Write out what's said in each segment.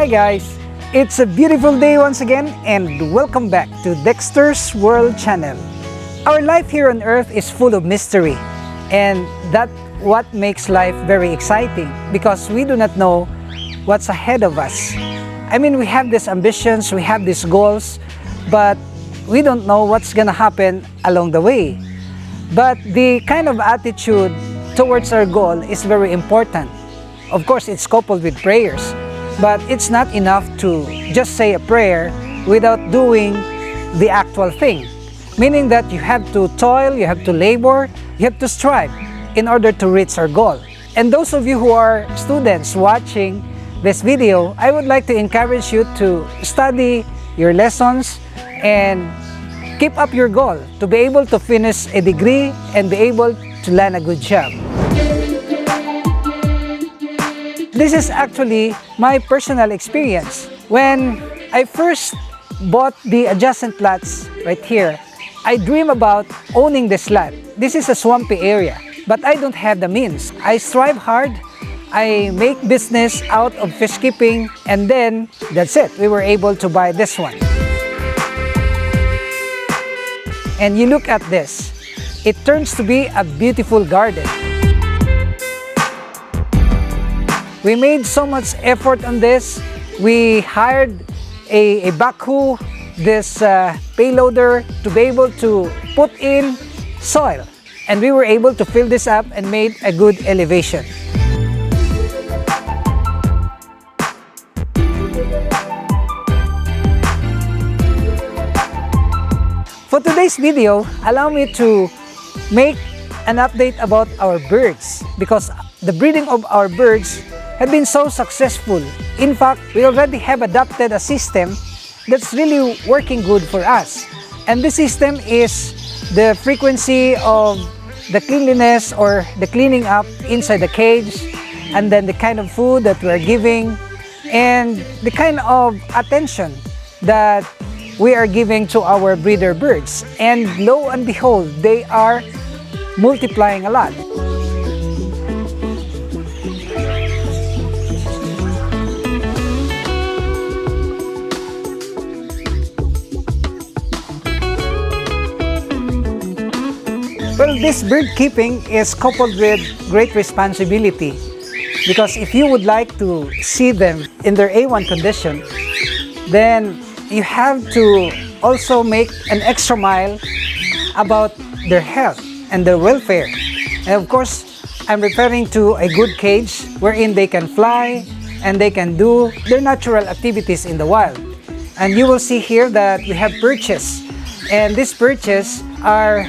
Hi guys! It's a beautiful day once again and welcome back to Dexter's World Channel. Our life here on earth is full of mystery and that's what makes life very exciting because we do not know what's ahead of us. I mean, we have these ambitions, we have these goals, but we don't know what's gonna happen along the way. But the kind of attitude towards our goal is very important. Of course, it's coupled with prayers. But it's not enough to just say a prayer without doing the actual thing. Meaning that you have to toil, you have to labor, you have to strive in order to reach our goal. And those of you who are students watching this video, I would like to encourage you to study your lessons and keep up your goal to be able to finish a degree and be able to land a good job. This is actually my personal experience. When I first bought the adjacent lots right here, I dream about owning this lot. This is a swampy area, but I don't have the means. I strive hard, I make business out of fish keeping, and then that's it. We were able to buy this one. And you look at this, it turns to be a beautiful garden. We made so much effort on this. We hired a backhoe, this payloader, to be able to put in soil. And we were able to fill this up and made a good elevation. For today's video, allow me to make an update about our birds because the breeding of our birds have been so successful. In fact, we already have adopted a system that's really working good for us. And this system is the frequency of the cleanliness or the cleaning up inside the cage, and then the kind of food that we're giving, and the kind of attention that we are giving to our breeder birds. And lo and behold, they are multiplying a lot. Well, this bird keeping is coupled with great responsibility because if you would like to see them in their A1 condition, then you have to also make an extra mile about their health and their welfare. And of course, I'm referring to a good cage wherein they can fly and they can do their natural activities in the wild. And you will see here that we have perches, and these perches are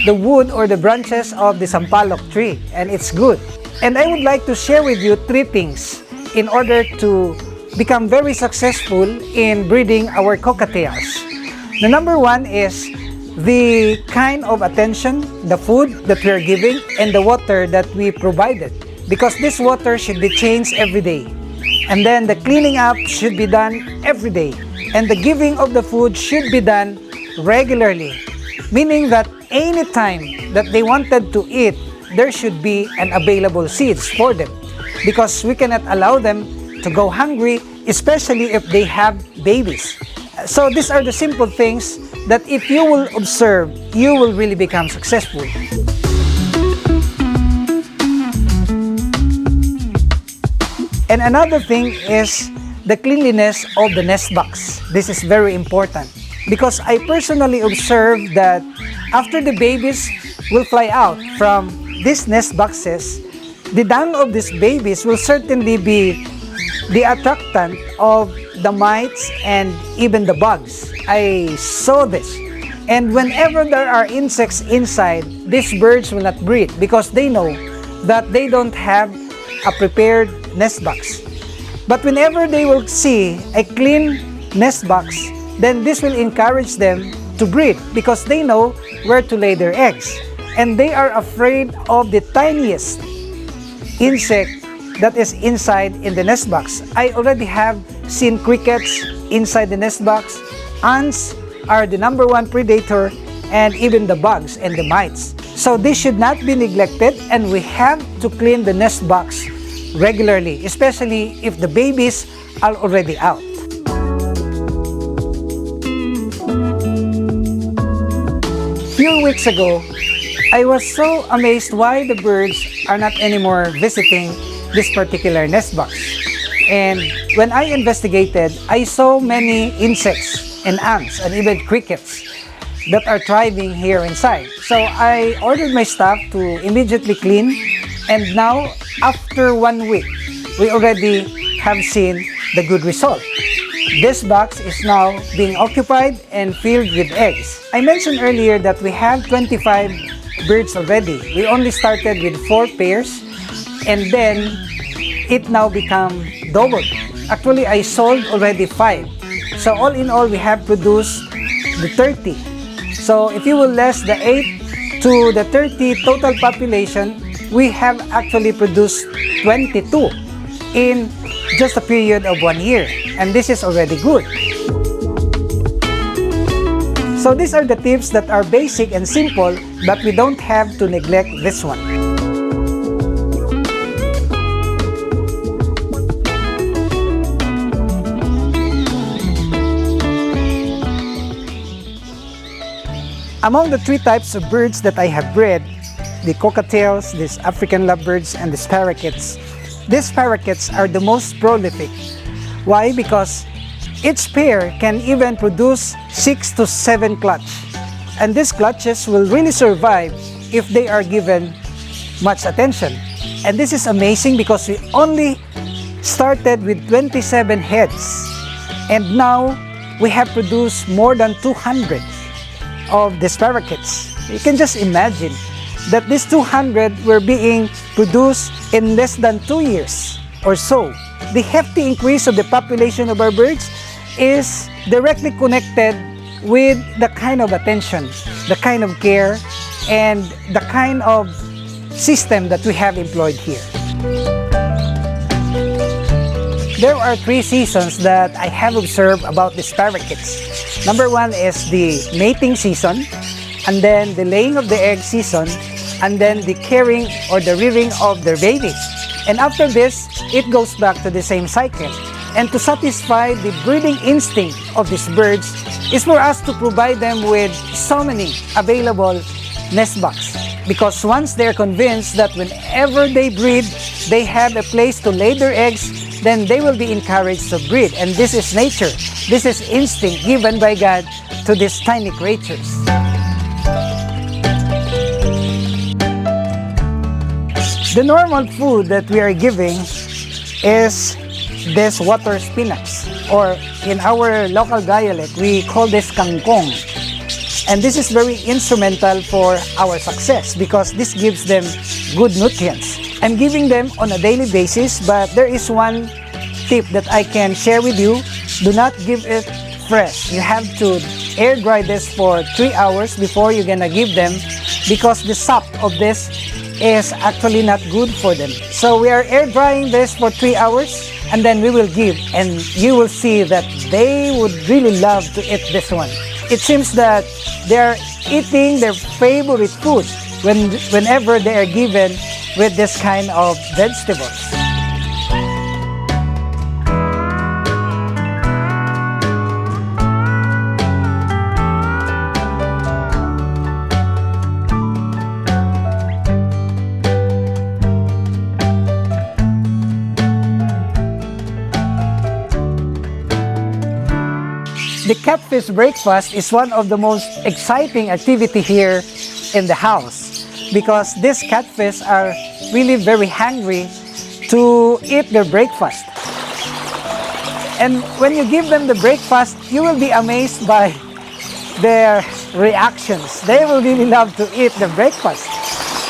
the wood or the branches of the sampalok tree, and it's good. And I would like to share with you 3 things in order to become very successful in breeding our cockatiels. The number 1 is the kind of attention, the food that we are giving, and the water that we provided. Because this water should be changed every day. And then the cleaning up should be done every day. And the giving of the food should be done regularly. Meaning that any time that they wanted to eat, there should be an available seeds for them. Because we cannot allow them to go hungry, especially if they have babies. So these are the simple things that if you will observe, you will really become successful. And another thing is the cleanliness of the nest box. This is very important because I personally observed that after the babies will fly out from these nest boxes, the dung of these babies will certainly be the attractant of the mites and even the bugs. I saw this. And whenever there are insects inside, these birds will not breed because they know that they don't have a prepared nest box. But whenever they will see a clean nest box, then this will encourage them to breed because they know where to lay their eggs. And they are afraid of the tiniest insect that is inside in the nest box. I already have seen crickets inside the nest box. Ants are the number 1 predator, and even the bugs and the mites. So this should not be neglected, and we have to clean the nest box regularly, especially if the babies are already out. Few weeks ago, I was so amazed why the birds are not anymore visiting this particular nest box. And when I investigated, I saw many insects and ants and even crickets that are thriving here inside. So I ordered my staff to immediately clean, and now after 1 week, we already have seen the good result. This box is now being occupied and filled with eggs. I mentioned earlier that we have 25 birds already. We only started with 4 pairs, and then it now become doubled. Actually, I sold already 5. So all in all, we have produced the 30. So if you will less the 8 to the 30 total population, we have actually produced 22 in just a period of 1 year. And this is already good. So these are the tips that are basic and simple, but we don't have to neglect this one. Among the 3 types of birds that I have bred, the cockatiels, these African lovebirds, and these parakeets, these parakeets are the most prolific. Why? Because each pair can even produce 6 to 7 clutches. And these clutches will really survive if they are given much attention. And this is amazing because we only started with 27 heads. And now we have produced more than 200 of these parakeets. You can just imagine that these 200 were being produced in less than 2 years or so. The hefty increase of the population of our birds is directly connected with the kind of attention, the kind of care, and the kind of system that we have employed here. There are 3 seasons that I have observed about these parakeets. Number 1 is the mating season, and then the laying of the egg season, and then the caring or the rearing of their babies. And after this, it goes back to the same cycle. And to satisfy the breeding instinct of these birds is for us to provide them with so many available nest boxes. Because once they're convinced that whenever they breed, they have a place to lay their eggs, then they will be encouraged to breed. And this is nature. This is instinct given by God to these tiny creatures. The normal food that we are giving is this water spinach, or in our local dialect, we call this kangkong. And this is very instrumental for our success because this gives them good nutrients. I'm giving them on a daily basis, but there is one tip that I can share with you. Do not give it fresh. You have to air dry this for 3 hours before you're gonna give them, because the sap of this is actually not good for them. So we are air drying this for 3 hours, and then we will give, and you will see that they would really love to eat this one. It seems that they are eating their favorite food whenever they are given with this kind of vegetables. The catfish breakfast is one of the most exciting activity here in the house, because these catfish are really very hungry to eat their breakfast. And when you give them the breakfast, you will be amazed by their reactions. They will really love to eat the breakfast.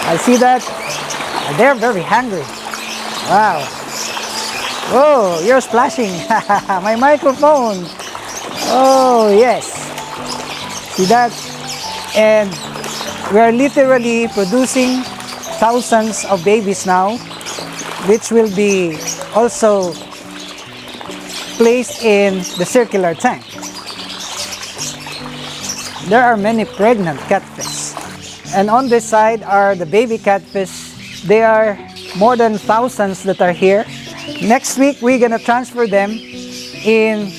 I see that they're very hungry. Wow. Oh, you're splashing. My microphone. Oh, yes. See that? And we are literally producing thousands of babies now, which will be also placed in the circular tank. There are many pregnant catfish. And on this side are the baby catfish. They are more than thousands that are here. Next week, we're gonna transfer them in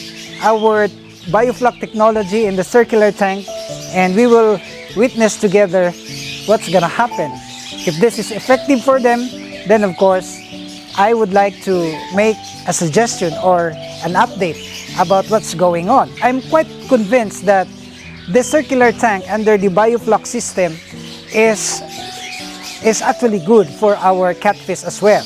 our biofloc technology in the circular tank, and we will witness together what's gonna happen. If this is effective for them, then of course I would like to make a suggestion or an update about what's going on. I'm quite convinced that the circular tank under the biofloc system is actually good for our catfish as well.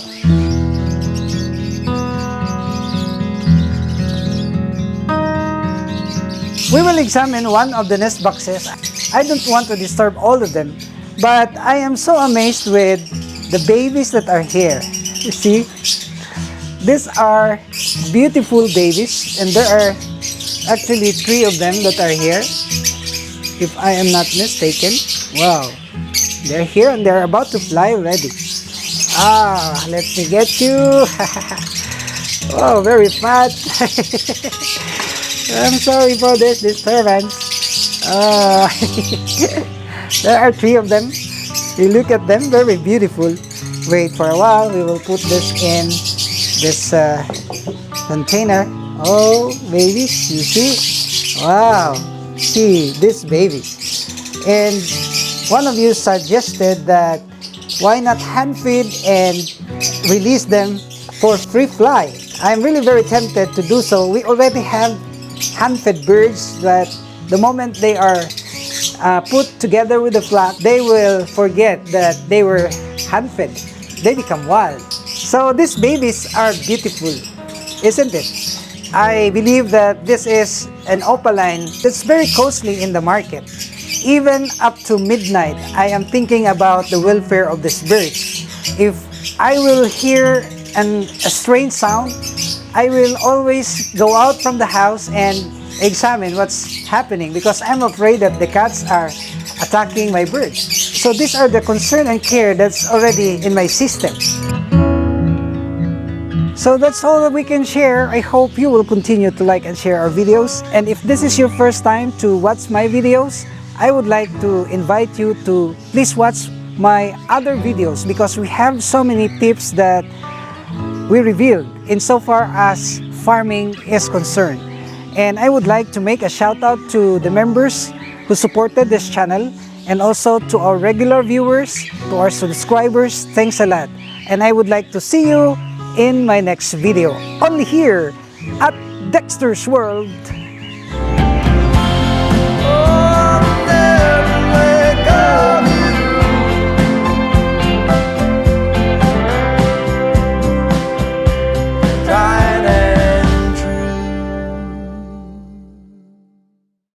We will examine one of the nest boxes. I don't want to disturb all of them, but I am so amazed with the babies that are here. You see, these are beautiful babies, and there are actually 3 of them that are here, if I am not mistaken. Wow, they're here and they're about to fly already. Ah, let me get you. Oh, very fat. I'm sorry for this disturbance. There are 3 of them. You look at them, very beautiful. Wait for a while, we will put this in this container. Oh, babies, you see? Wow, see this baby. And one of you suggested that why not hand feed and release them for free fly. I'm really very tempted to do so. We already have hand-fed birds that the moment they are put together with the flock, they will forget that they were hand-fed. They become wild. So these babies are beautiful, isn't it? I believe that this is an opaline that's very costly in the market. Even up to midnight, I am thinking about the welfare of these birds. If I will hear a strange sound, I will always go out from the house and examine what's happening because I'm afraid that the cats are attacking my birds. So these are the concern and care that's already in my system. So that's all that we can share. I hope you will continue to like and share our videos. And if this is your first time to watch my videos, I would like to invite you to please watch my other videos because we have so many tips that we revealed insofar as farming is concerned. And I would like to make a shout out to the members who supported this channel and also to our regular viewers, to our subscribers. Thanks a lot. And I would like to see you in my next video, only here at Dexter's World.